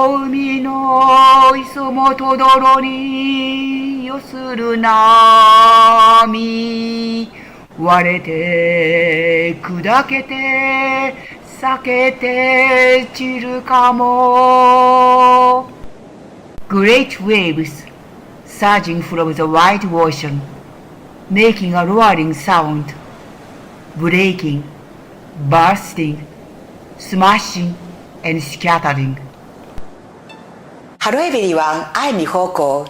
大海の磯もとどろによする波、割れて砕けて裂けて散るかも。Great waves surging from the wide ocean, making a roaring sound, breaking, bursting, smashing, and scattering. Hello everyone, I'm Mihoko.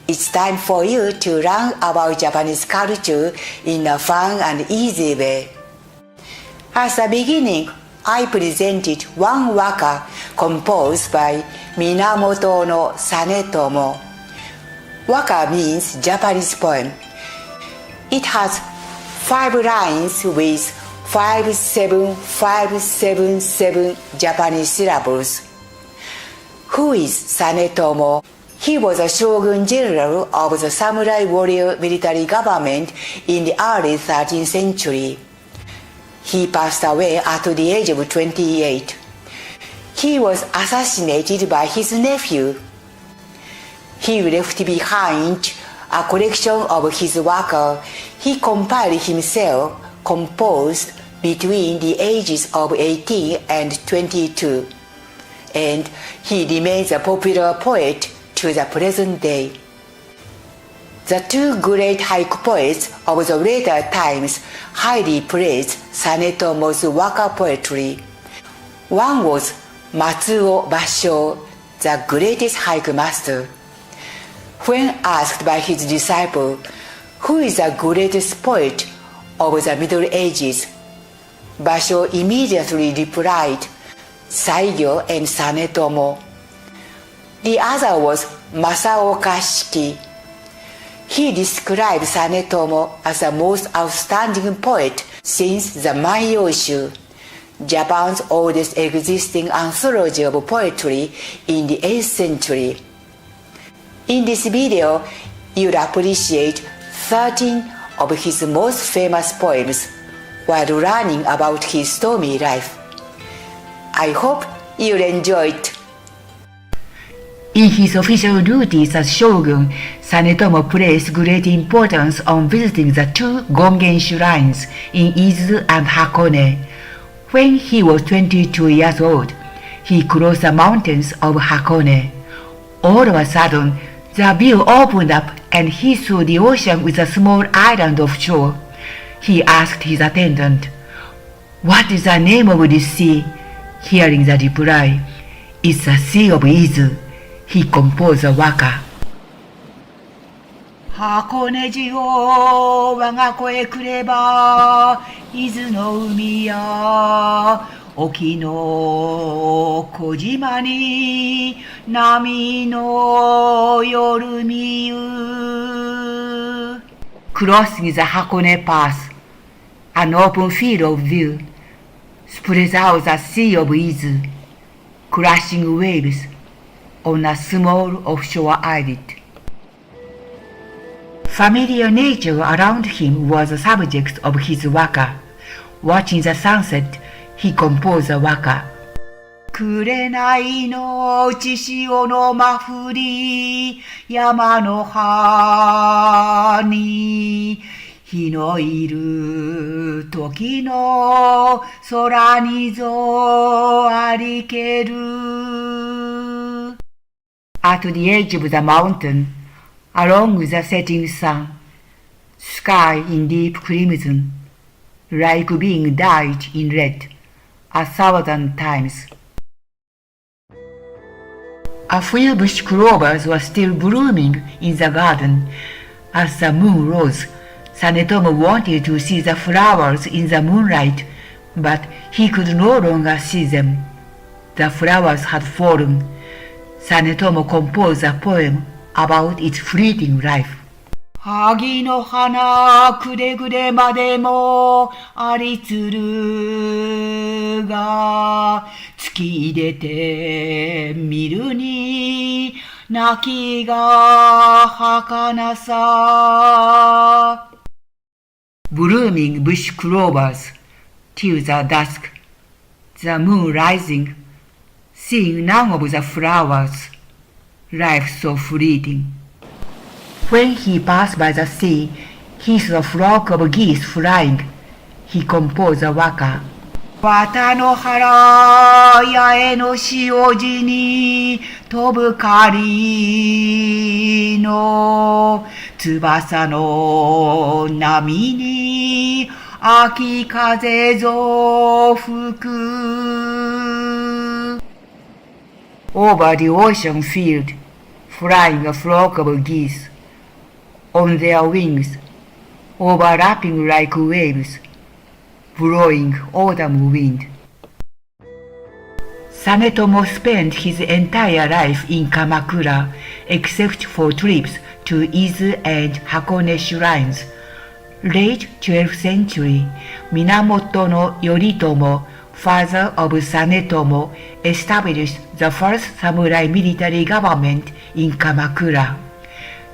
It's time for you to learn about Japanese culture in a fun and easy way. At the beginning, I presented one waka composed by Minamoto no Sanetomo. Waka means Japanese poem. It has 5 lines with 57577 Japanese syllables. Who is Sanetomo? He was a shogun general of the samurai warrior military government in the early 13th century. He passed away at the age of 28. He was assassinated by his nephew. He left behind a collection of his waka he compiled himself, composed between the ages of 18 and 22. And he remains a popular poet to the present day. The 2 great haiku poets of the later times highly praised Sanetomo's waka poetry. One was Matsuo Basho, the greatest haiku master. When asked by his disciple, who is the greatest poet of the Middle Ages, Basho immediately replied, Saigyo and Sanetomo. The other was Masaoka Shiki. He described Sanetomo as the most outstanding poet since the Meiyoshu, Japan's oldest existing anthology of poetry in the 8th century. In this video, you'll appreciate 13 of his most famous poems while learning about his stormy life. I hope you'll enjoy it. In his official duties as shogun, Sanetomo placed great importance on visiting the 2 Gongen shrines in Izu and Hakone. When he was 22 years old, he crossed the mountains of Hakone. All of a sudden, the view opened up and he saw the ocean with a small island offshore. He asked his attendant, "What is the name of this sea?" Hearing the reply, "It's the Sea of Izu," he composed a waka. 箱根路を我が子へ来れば伊豆の海や沖の小島に波の夜見ゆ Crossing the Hakone Pass, an open field of view spreads out the Sea of Izu, crashing waves on a small offshore islet. Familiar nature around him was the subject of his waka. Watching the sunset, he composed a waka. 紅の血潮の真降り山の葉に日のいる時の空にぞありける At the edge of the mountain, along with the setting sun, sky in deep crimson, like being dyed in red 1,000 times. A few bush clovers were still blooming in the garden. As the moon rose, Sanetomo wanted to see the flowers in the moonlight, but he could no longer see them. The flowers had fallen. Sanetomo composed a poem about its fleeting life. 萩の花くれぐれまでもありつるが月出て見るに泣きが儚さ Blooming bush clovers till the dusk, the moon rising, seeing none of the flowers, life so fleeting. When he passed by the sea, he saw a flock of geese flying. He composed a waka. 綿の原八重の塩地に飛ぶ狩りの翼の波に秋風ぞ吹く Over the ocean field, flying a flock of geese, on their wings, overlapping like waves, blowing autumn wind. Sanetomo spent his entire life in Kamakura, except for trips to Izu and Hakone shrines. Late 12th century, Minamoto no Yoritomo, father of Sanetomo, established the first samurai military government in Kamakura.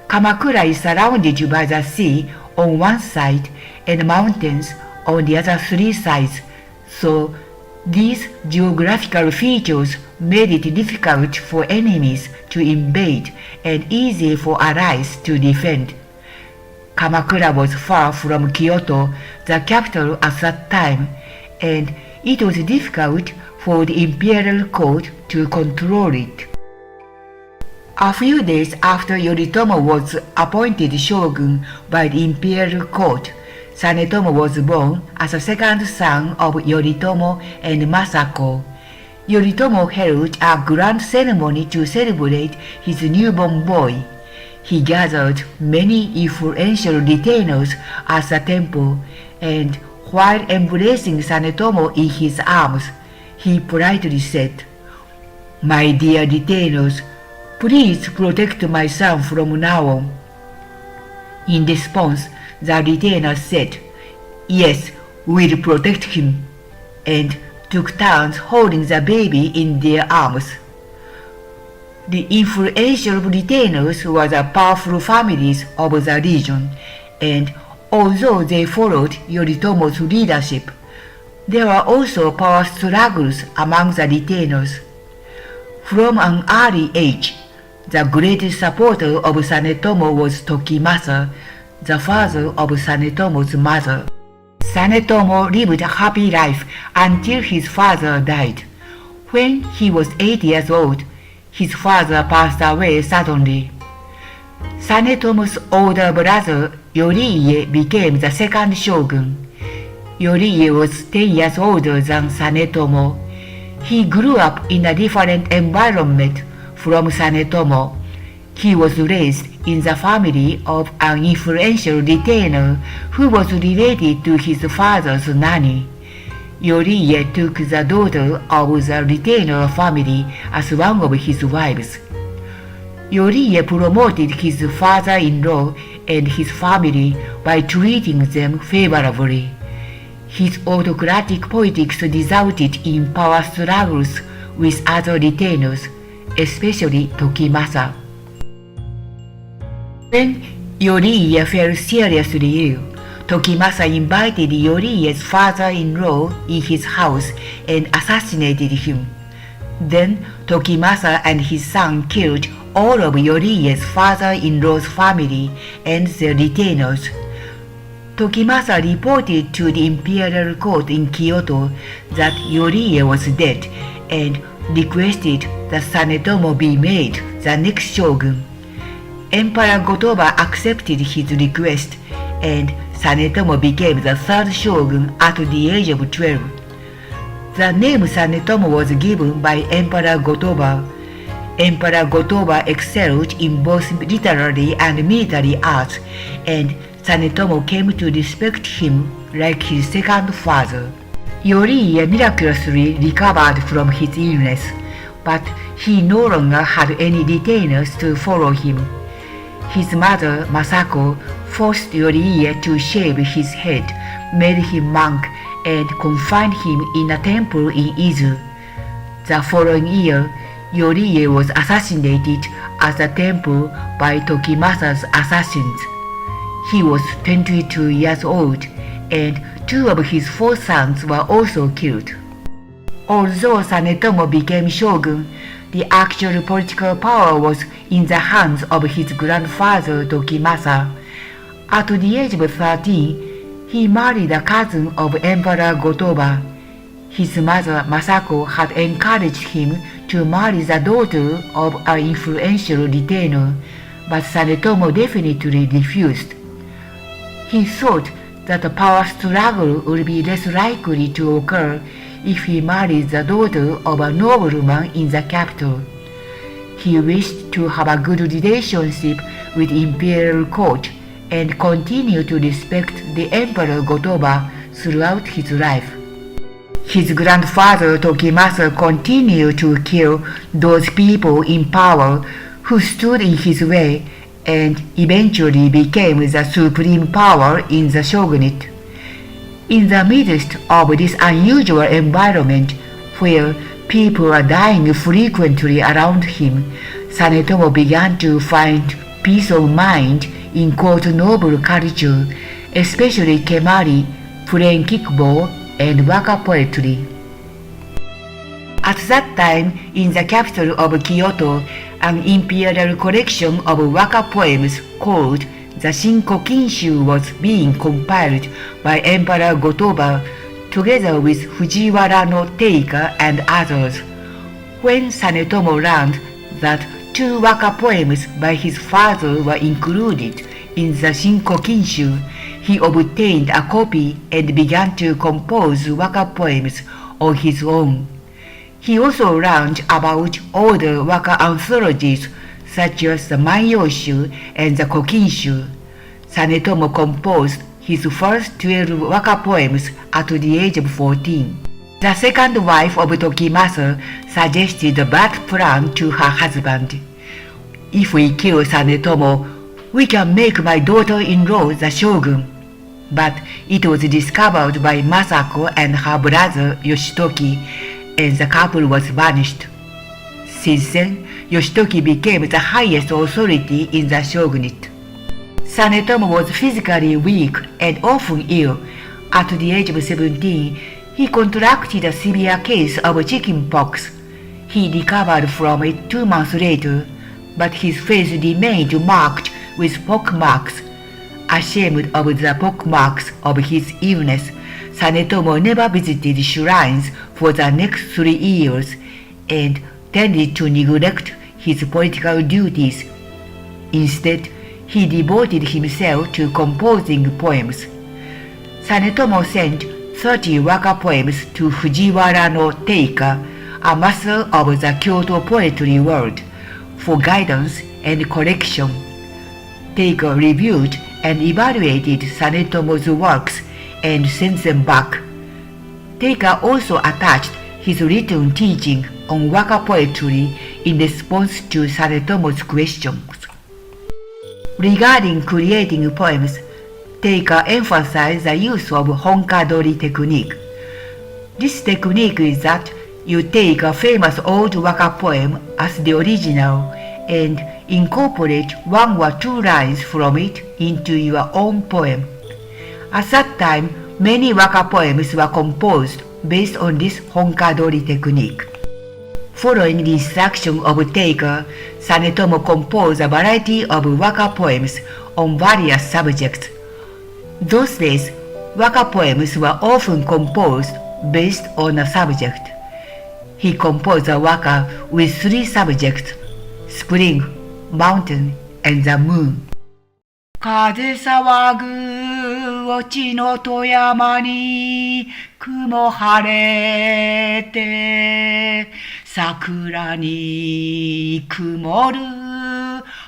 Kamakura is surrounded by the sea on one side and mountains on the other three sides, so these geographical features made it difficult for enemies to invade and easy for allies to defend. Kamakura was far from Kyoto, the capital at that time, and it was difficult for the imperial court to control it. A few days after Yoritomo was appointed shogun by the imperial court, Sanetomo was born as a second son of Yoritomo and Masako. Yoritomo held a grand ceremony to celebrate his newborn boy. He gathered many influential retainers at the temple, and while embracing Sanetomo in his arms, he politely said, "My dear retainers, please protect my son from now on." In response, the retainers said, "Yes, we'll protect him," and took turns holding the baby in their arms. The influential retainers were the powerful families of the region, and although they followed Yoritomo's leadership, there were also power struggles among the retainers. From an early age, the greatest supporter of Sanetomo was Tokimasa, the father of Sanetomo's mother. Sanetomo lived a happy life until his father died. When he was 8 years old, his father passed away suddenly. Sanetomo's older brother Yoriie became the second shogun. Yoriie was 10 years older than Sanetomo. He grew up in a different environment from Sanetomo. He was raised in the family of an influential retainer who was related to his father's nanny. Yoriie took the daughter of the retainer family as one of his wives. Yoriie promoted his father-in-law and his family by treating them favorably. His autocratic politics resulted in power struggles with other retainers, especially Tokimasa. When Yoriie fell seriously ill, Tokimasa invited Yoriie's father-in-law in his house and assassinated him. Then Tokimasa and his son killed all of Yoriie's father-in-law's family and their retainers. Tokimasa reported to the imperial court in Kyoto that Yoriie was dead and requested that Sanetomo be made the next shogun. Emperor Go-Toba accepted his request, and Sanetomo became the third shogun at the age of 12. The name Sanetomo was given by Emperor Go-Toba. Emperor Go-Toba excelled in both literary and military arts, and Sanetomo came to respect him like his second father. Yoriie miraculously recovered from his illness, but he no longer had any retainers to follow him. His mother, Masako, forced Yoriie to shave his head, made him monk, and confined him in a temple in Izu. The following year, Yoriie was assassinated at the temple by Tokimasa's assassins. He was 22 years old, and two of his four sons were also killed. Although Sanetomo became shogun, the actual political power was in the hands of his grandfather Tokimasa. At the age of 13, he married a cousin of Emperor Go-Toba. His mother Masako had encouraged him to marry the daughter of an influential retainer, but Sanetomo definitely refused. He thought that a power struggle would be less likely to occur if he married the daughter of a nobleman in the capital. He wished to have a good relationship with imperial court and continue to respect the Emperor Go-Toba throughout his life. His grandfather Tokimasa continued to kill those people in power who stood in his way and eventually became the supreme power in the shogunate. In the midst of this unusual environment, where people are dying frequently around him, Sanetomo began to find peace of mind in noble culture, especially kemari, playing kickball, and waka poetry. At that time, in the capital of Kyoto, an imperial collection of waka poems called the Shinkokinshu was being compiled by Emperor Go-Toba together with Fujiwara no Teika and others. When Sanetomo learned that 2 waka poems by his father were included in the Shinkokinshu, he obtained a copy and began to compose waka poems on his own. He also learned about older waka anthologies such as the Manyoshu and the Kokinshu. Sanetomo composed his first 12 waka poems at the age of 14. The second wife of Tokimasa suggested a bad plan to her husband. If we kill Sanetomo, we can make my daughter-in-law the shogun. But it was discovered by Masako and her brother Yoshitoki, and the couple was banished. Since then, Yoshitoki became the highest authority in the shogunate. Sanetomo was physically weak and often ill. At the age of 17, he contracted a severe case of chickenpox. He recovered from it 2 months later, but his face remained marked with pockmarks. Ashamed of the pockmarks of his illness, Sanetomo never visited shrines for the next 3 years and tended to neglect his political duties. Instead, he devoted himself to composing poems. Sanetomo sent 30 waka poems to Fujiwara no Teika, a master of the Kyoto poetry world, for guidance and correction. Teika reviewed and evaluated Sanetomo's works and sent them back. Teika also attached his written teaching on waka poetry in response to Sanetomo's questions. Regarding creating poems, Teika emphasized the use of honkadori technique. This technique is that you take a famous old waka poem as the original and incorporate 1 or 2 lines from it into your own poem. At that time, many waka poems were composed based on this honkadori technique. Following the instruction of Teika, Sanetomo composed a variety of waka poems on various subjects. Those days, waka poems were often composed based on a subject. He composed a waka with 3 subjects: spring, mountain, and the moon. 風騒ぐ落ちの戸山に雲晴れて桜に曇る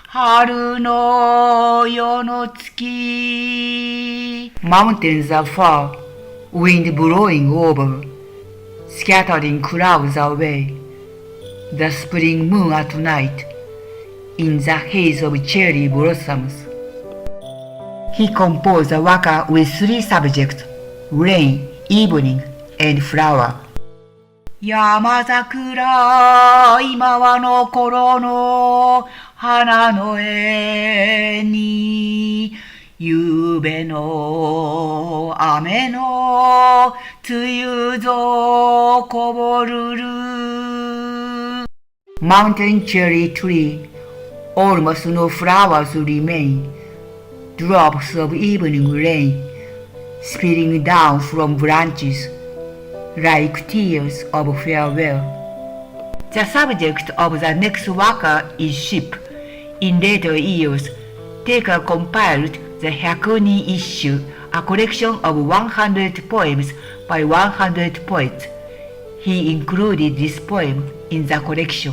春の夜の月 Mountains are far, wind blowing over, scattering clouds away. The spring moon at night, in the haze of cherry blossoms. He composed a waka with 3 subjects: rain, evening, and flower. 山桜今はの頃の花の絵にゆうべの雨の梅雨ぞこぼるる Mountain cherry tree, almost no flowers remain, drops of evening rain, spilling down from branches, like tears of farewell. The subject of the next waka is ship. In later years, Teika compiled the Hyakuni issue, a collection of 100 poems by 100 poets. He included this poem in the collection.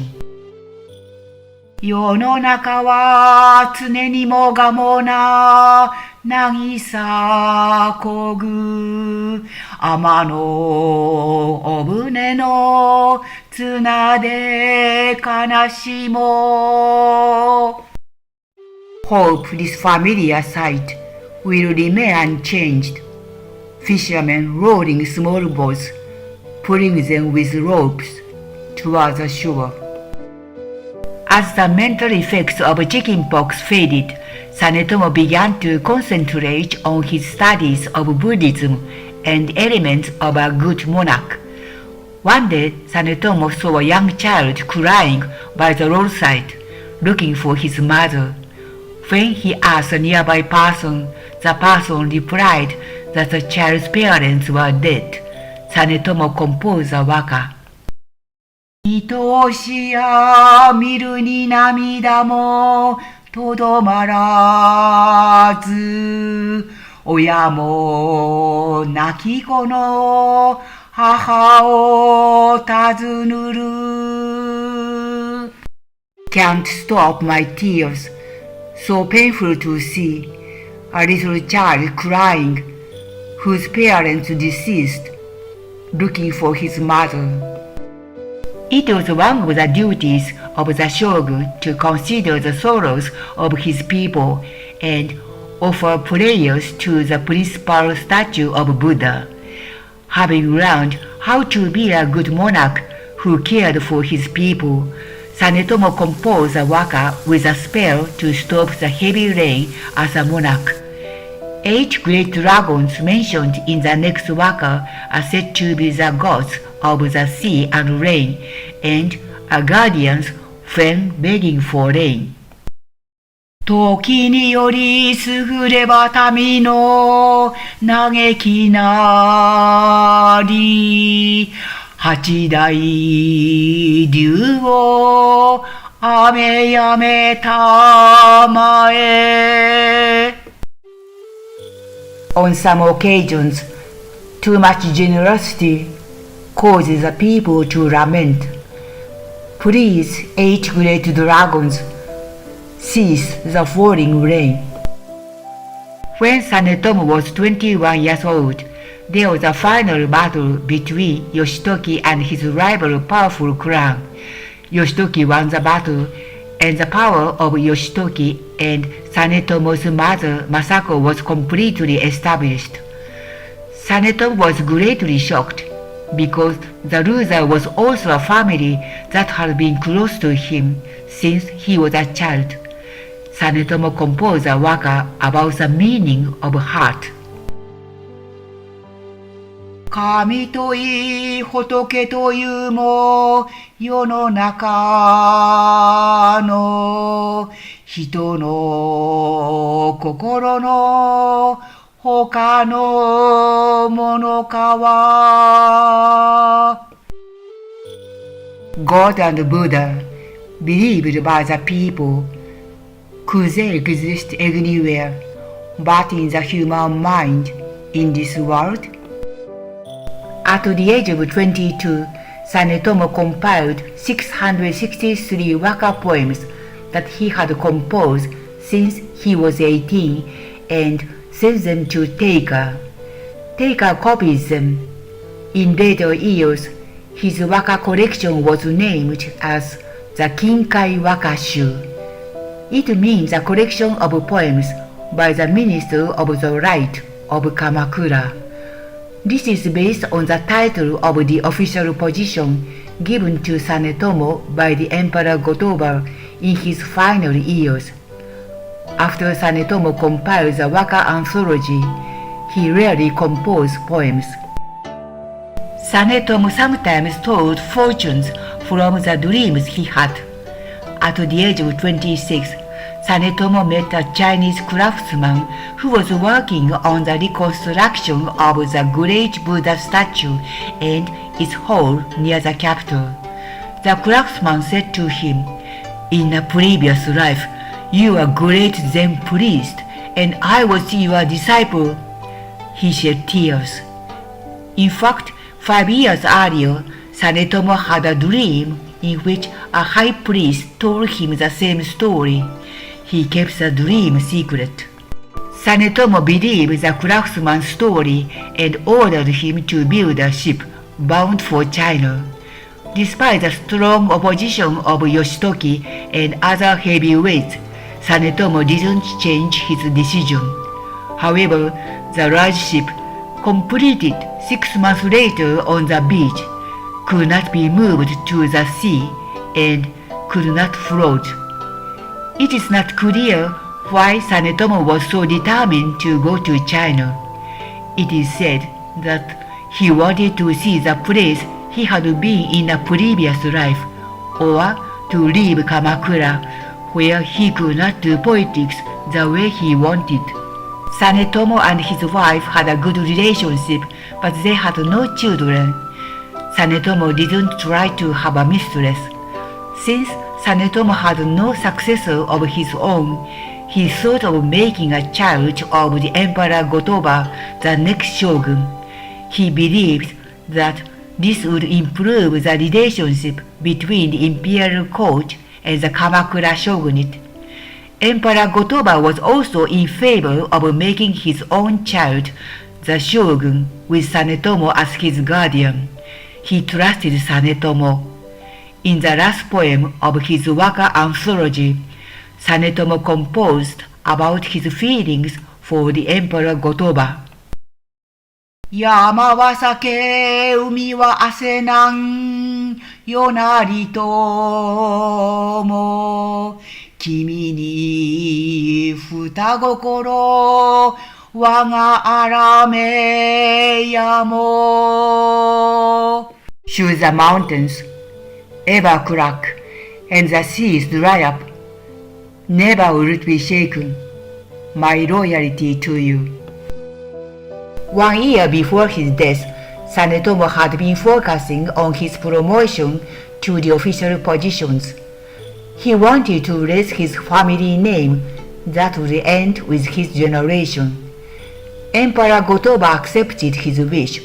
世の中は常にもがもな渚こぐ天のお船の綱で悲しも Hope this familiar sight will remain unchanged. Fishermen rowing small boats, pulling them with ropes towards the shore. As the mental effects of chickenpox faded, Sanetomo began to concentrate on his studies of Buddhism and elements of a good monarch. One day, Sanetomo saw a young child crying by the roadside, looking for his mother. When he asked a nearby person, the person replied that the child's parents were dead. Sanetomo composed a waka. 愛しや見るに涙もとどまらず親も泣き子の母を尋ぬる Can't stop my tears, so painful to see a little child crying whose parents deceased, looking for his mother.It was one of the duties of the shogun to consider the sorrows of his people and offer prayers to the principal statue of Buddha. Having learned how to be a good monarch who cared for his people, Sanetomo composed a waka with a spell to stop the heavy rain as a monarch. 8 great dragons mentioned in the next waka are said to be the gods of the sea and rain, and are guardians when begging for rain. 時により優れば民の嘆きなり、八大竜を雨やめたまえ。On some occasions, too much generosity causes the people to lament. Please, 8 great dragons, cease the falling rain. When Sanetomo was 21 years old, there was a final battle between Yoshitoki and his rival powerful clan. Yoshitoki won the battle, and the power of Yoshitoki and Sanetomo's mother Masako was completely established. Sanetomo was greatly shocked, because the loser was also a family that had been close to him since he was a child. Sanetomo composed a waka about the meaning of heart. 神といい仏というも世の中の人の心の他のものかは God and Buddha, believed by the people, could they exist anywhere but in the human mind in this world? At the age of 22, Sanetomo compiled 663 waka poems that he had composed since he was 18 and sent them to Teika. Teika copied them. In later years, his waka collection was named as the Kinkai Waka Shu. It means a collection of poems by the minister of the right of Kamakura. This is based on the title of the official position given to Sanetomo by the Emperor Gotoba in his final years. After Sanetomo compiled the waka anthology, he rarely composed poems. Sanetomo sometimes told fortunes from the dreams he had. At the age of 26, Sanetomo met a Chinese craftsman who was working on the reconstruction of the great Buddha statue and its hall near the capital. The craftsman said to him, "In a previous life, you were a great Zen priest, and I was your disciple." He shed tears. In fact, 5 years earlier, Sanetomo had a dream in which a high priest told him the same story. He kept the dream secret. Sanetomo believed the craftsman's story and ordered him to build a ship bound for China. Despite the strong opposition of Yoshitoki and other heavyweights, Sanetomo didn't change his decision. However, the large ship, completed 6 months later on the beach, could not be moved to the sea and could not float. It is not clear why Sanetomo was so determined to go to China. It is said that he wanted to see the place he had been in a previous life, or to leave Kamakura, where he could not do politics the way he wanted. Sanetomo and his wife had a good relationship, but they had no children. Sanetomo didn't try to have a mistress. Since Sanetomo had no successor of his own, he thought of making a child of the Emperor Gotoba, the next shogun. He believed that this would improve the relationship between the imperial court and the Kamakura shogunate. Emperor Gotoba was also in favor of making his own child the shogun, with Sanetomo as his guardian. He trusted Sanetomo. In the last poem of his waka anthology, Sanetomo composed about his feelings for the Emperor Gotoba. 山は酒、海は汗なん、よなりとも、君に二心、我があらめやも。Should the mountains ever crack and the seas dry up, never will it be shaken, my loyalty to you. 1 year before his death, Sanetomo had been focusing on his promotion to the official positions. He wanted to raise his family name that would end with his generation. Emperor Gotoba accepted his wish,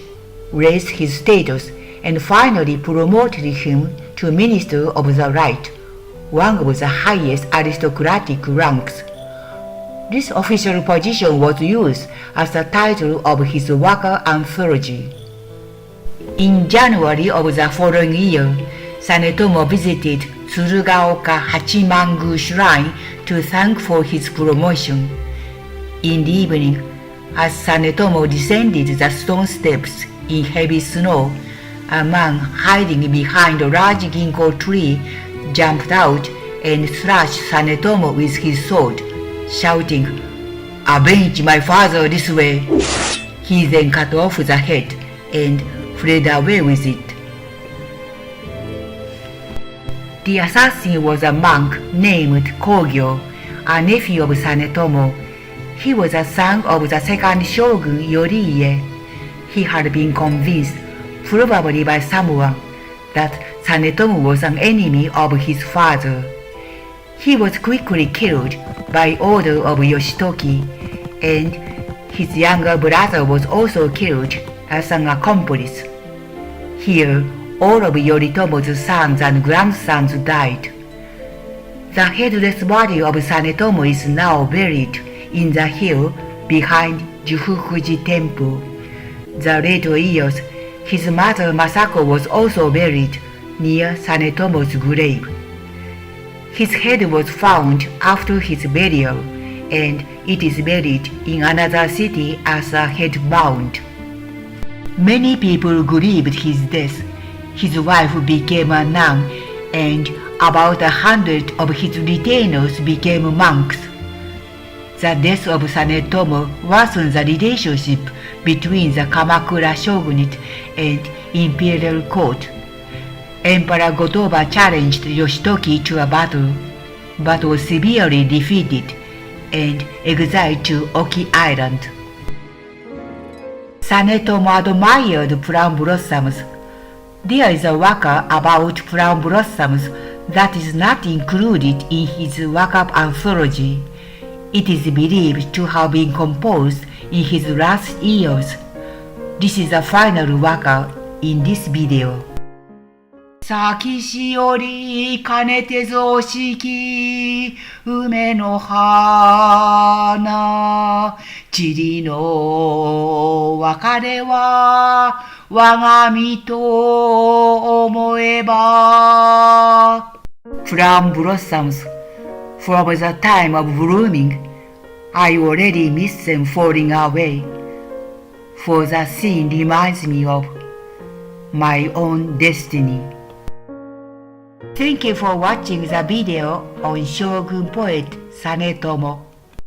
raised his status, and finally promoted him to Minister of the Right, one of the highest aristocratic ranks. This official position was used as the title of his waka anthology. In January of the following year, Sanetomo visited Tsurugaoka Hachimangu Shrine to thank for his promotion. In the evening, as Sanetomo descended the stone steps in heavy snow, a man hiding behind a large ginkgo tree jumped out and slashed Sanetomo with his sword, shouting, "Avenge my father this way!" He then cut off the head and fled away with it. The assassin was a monk named Kogyo, a nephew of Sanetomo. He was a son of the second shogun Yoriie. He had been convinced, probably by someone, that Sanetomo was an enemy of his father. He was quickly killed by order of Yoshitoki, and his younger brother was also killed as an accomplice. Here, all of Yoritomo's sons and grandsons died. The headless body of Sanetomo is now buried in the hill behind Jufufuji Temple. The later years, his mother Masako was also buried near Sanetomo's grave. His head was found after his burial, and it is buried in another city as a head mound. Many people grieved his death. His wife became a nun, and about 100 of his retainers became monks. The death of Sanetomo worsened the relationship between the Kamakura shogunate and imperial court. Emperor Go-Toba challenged Yoshitoki to a battle, but was severely defeated and exiled to Oki Island. Sanetomo admired plum blossoms. There is a waka about plum blossoms that is not included in his waka anthology. It is believed to have been composed in his last years. This is the final waka in this video. 咲きしおりかねてぞしき梅の花塵の別れは我が身と思えば Plum blossoms from the time of blooming I already miss them falling away for the scene reminds me of my own destiny.Thank you for watching the video on Shogun Poet Sanetomo.